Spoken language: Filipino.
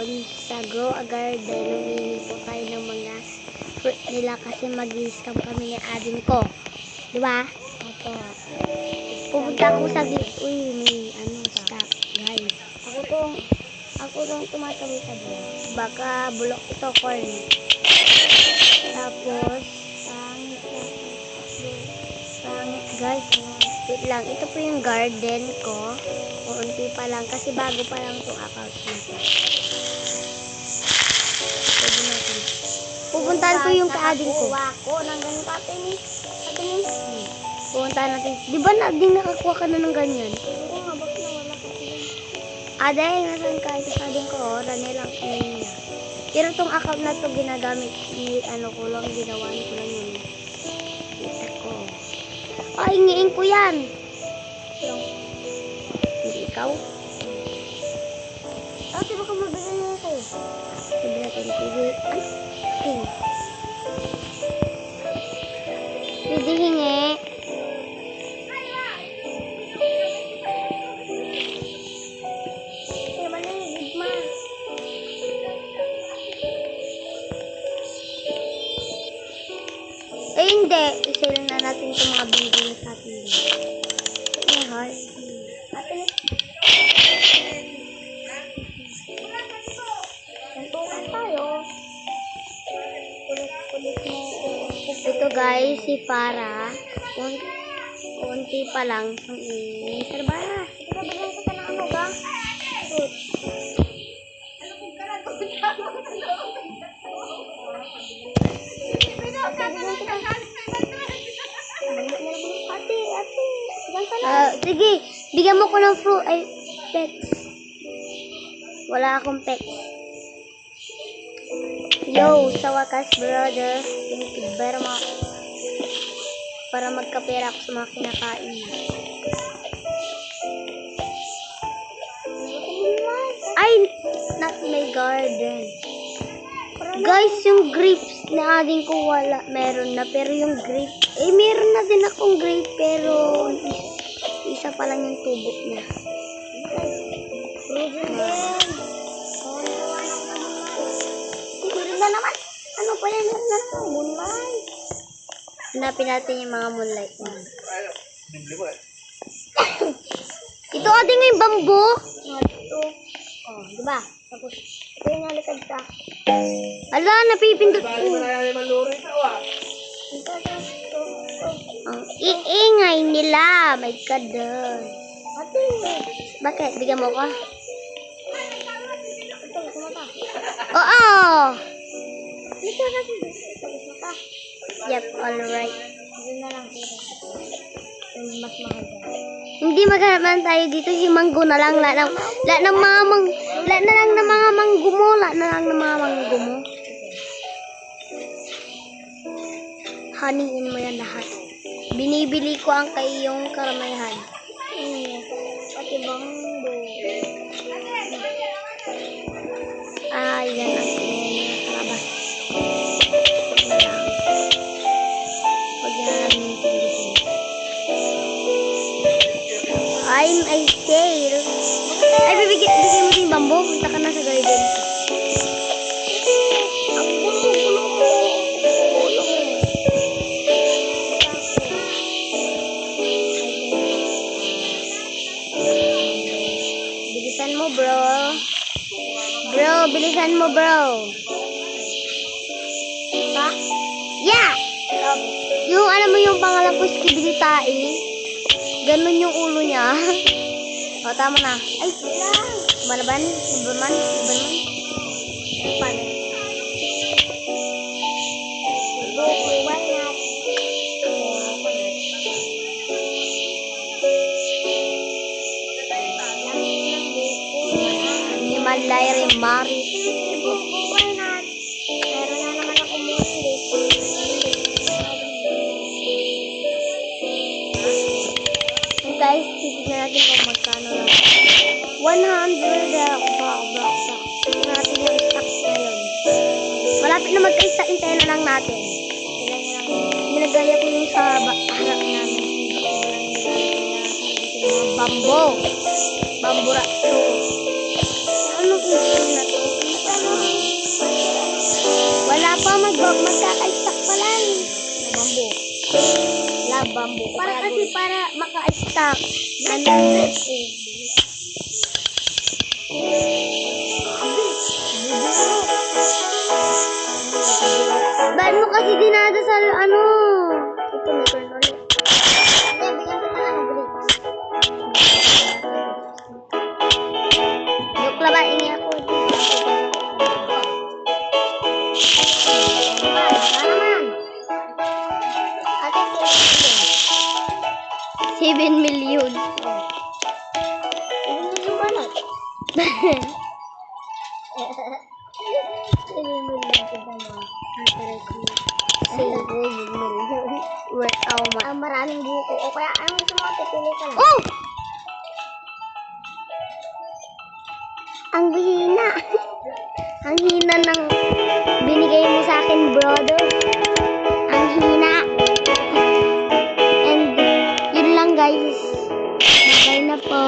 dun sa Grow a Garden. Humingi po tayo ng mga fruit nila kasi mag-i-scam kami ni adin ko. Diba? Opo. Pupunta ko sa gate. Uy, may stop. Guys. Ako tong tumatabi-tabi. Baka bulok ito, corn. Tapos, pangit guys. Wait lang. Ito po yung garden ko. Unti pa lang. Kasi bago pa lang itong account nito. Pwede natin. Pupuntahan ko yung kaadin ko. Ako, nang ganito atin eh. Pupuntahan natin. Di ba nakakuha ka na ng ganyan? Oo nga, bakit na wala ka sila? Aday, nasan ka? Ito sa adin ko, rane lang niya. Pero itong account na ito ginagamit, ko lang, ginawan ko lang yun. Kita ko. Ay, hingiin ko yan. Hindi ikaw? Ate, baka mabili na ito. Sabi natin, pwede hingi. Eh, hindi. Isilin na natin itong mga binigay sa atin. May heart. Tuntukan tayo. Kulit mo. Ito guys, si Farah. Kunti pa lang. Ang ingay. Sarabara. Ito ba bigyan ka ng ano ba? Fruit. Sige, bigyan mo ko ng fruit. Ay, pets. Wala akong pets. Yo, sa wakas, brother. Thank you very much. Para magkapera ako sa mga kinakain. Ay, not my garden. Guys, yung grapes na ading ko wala. Meron na. Pero yung grape, meron na din akong grape. Pero, isa pa lang yung tubo niya. Meron na naman. Ano pa yan? Meron na ito. Moonlight. Hanapin natin yung mga moonlight na. Ito ading yung bamboo. Ito. Oh, diba? Tapos, ito yung nalikad ka. Ala, napipindot ko. Ang iingay nila. My God. Bakit? Bigyan mo ko? Oo. Yep, alright. Hindi maghanap tayo dito. Si Manggo na lang. Lahat ng mga manggo mo. Haniin mo yan lahat. Binibili ko ang kayong karamihan. Pati bangbo. Yan ang kalabas. Huwag na namin tindihin. I sale. Ay, bigyan mo din bamboo. Punta ka na sa garden. Ang gulo-gulo mo. Bilisan mo, bro. Bilisan mo, bro. Ha? Yeah! Yung, alam mo yung pangalan ko, Skibilitai. Ganun yung ulo niya. O, tama na. Ay, Malaban. Paano? Why not? Malay rin, Mari. Why not? Meron na naman ako muli. Guys, titignan natin kung magkano lang. 100 blocks. Tignan natin yung stocks ngayon. Malapit na magka-stack, hintayin na lang natin. Ginagaya ko yung sa harap namin. Bamboo. Bamboo rato. Ano yung na to? Para kasi para maka-stack. Ano? Ba't mo kasi dinadasal ano? Ito may turn ulit. Hindi, bigyan kita ng bricks. Joke lang ba? Ingi ako. Ate, 7 million. 7 million ba na? 7 million ba na? Worth how much? Ang maraming buko. O kaya, anong gusto mo? Pipili ka lang. Oh! Ang hina. Ang hina ng binigay mo sa akin, brother. Ang hina. And, yun lang guys. Bye na po.